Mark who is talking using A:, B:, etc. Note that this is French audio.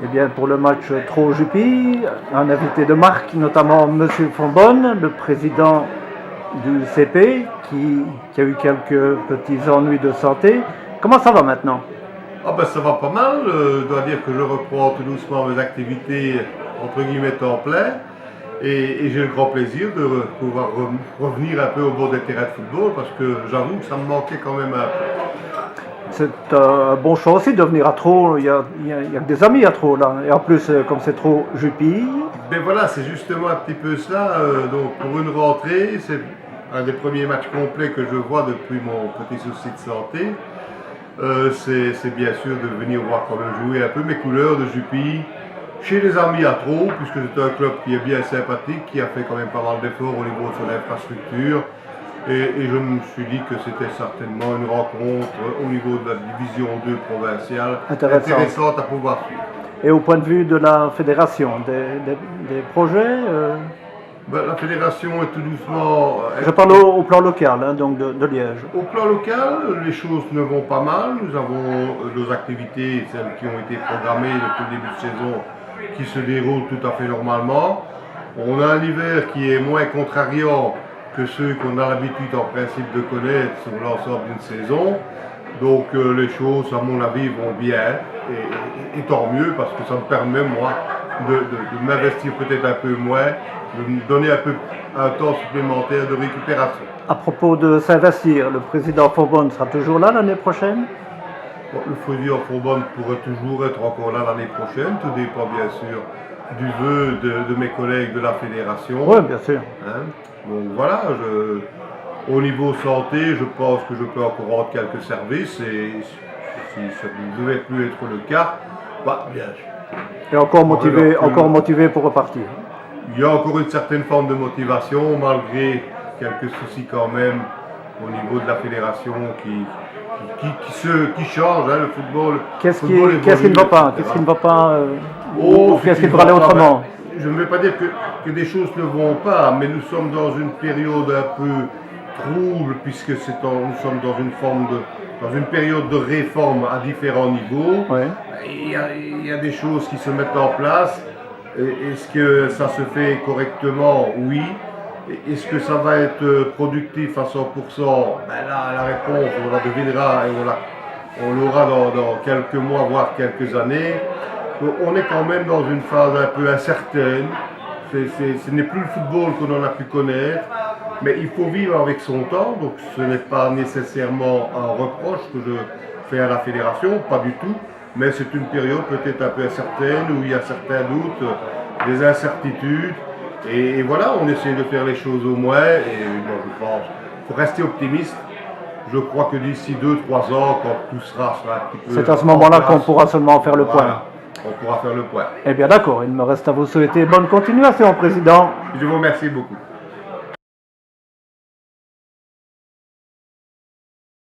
A: Eh bien, pour le match Trot-Jupy, un invité de marque, notamment M. Fonbonne, le président du CP, qui a eu quelques petits ennuis de santé. Comment ça va maintenant?
B: Ah ben ça va pas mal, je dois dire que je reprends tout doucement mes activités entre guillemets temps plein et j'ai le grand plaisir de pouvoir revenir un peu au bord des terrains de football parce que j'avoue que ça me manquait quand même un peu.
A: C'est un bon choix aussi de venir à Trot. Il y a que des amis à Trot là. Et en plus, comme c'est Trot-Jupy.
B: Ben voilà, c'est justement un petit peu cela. Donc pour une rentrée, c'est un des premiers matchs complets que je vois depuis mon petit souci de santé. C'est bien sûr de venir voir quand même jouer un peu mes couleurs de Jupy chez les amis à Trot, puisque c'est un club qui est bien sympathique, qui a fait quand même pas mal d'efforts au niveau de son infrastructure. Et je me suis dit que c'était certainement une rencontre au niveau de la division 2 provinciale intéressante à pouvoir suivre.
A: Et au point de vue de la fédération, des projets
B: Ben, la fédération est tout doucement...
A: Je parle au plan local, hein, donc de Liège.
B: Au plan local, les choses ne vont pas mal. Nous avons nos activités, celles qui ont été programmées depuis le début de saison, qui se déroulent tout à fait normalement. On a un hiver qui est moins contrariant que ceux qu'on a l'habitude en principe de connaître sur l'ensemble d'une saison. Donc les choses, à mon avis, vont bien. Et tant mieux, parce que ça me permet, moi, de m'investir peut-être un peu moins, de me donner un temps supplémentaire de récupération.
A: À propos de s'investir, le président Fonbonne sera toujours là l'année prochaine?
B: Bon, le président Fonbonne pourrait toujours être encore là l'année prochaine, tout dépend bien sûr du vœu de mes collègues de la fédération.
A: Oui, bien sûr.
B: Hein? Donc voilà, au niveau santé, je pense que je peux encore rendre quelques services et si ça ne devait plus être le cas, bah bien sûr.
A: Et encore motivé pour repartir.
B: Il y a encore une certaine forme de motivation, malgré quelques soucis quand même au niveau de la fédération qui change, hein, le football.
A: Qu'est-ce qui ne va pas? Qu'est-ce qui ne va pas Qu'est-ce qui devrait aller autrement?
B: Je ne vais pas dire que des choses ne vont pas, mais nous sommes dans une période un peu trouble, puisque nous sommes dans une période de réforme à différents niveaux.
A: Oui.
B: Il y a des choses qui se mettent en place. Est-ce que ça se fait correctement? Oui. Est-ce que ça va être productif à 100%? Ben là, la réponse, on la devinera et on l'aura dans quelques mois, voire quelques années. On est quand même dans une phase un peu incertaine. Ce n'est plus le football que l'on a pu connaître, mais il faut vivre avec son temps. Donc ce n'est pas nécessairement un reproche que je fais à la fédération, pas du tout. Mais c'est une période peut-être un peu incertaine où il y a certains doutes, des incertitudes. Et voilà, on essaie de faire les choses au moins. Et moi, je pense qu'il faut rester optimiste. Je crois que d'ici 2-3 ans, quand tout sera un petit peu...
A: C'est à ce moment-là qu'on pourra seulement faire le point.
B: On pourra faire le point.
A: Eh bien d'accord, il me reste à vous souhaiter bonne continuation, Président.
B: Je vous remercie beaucoup.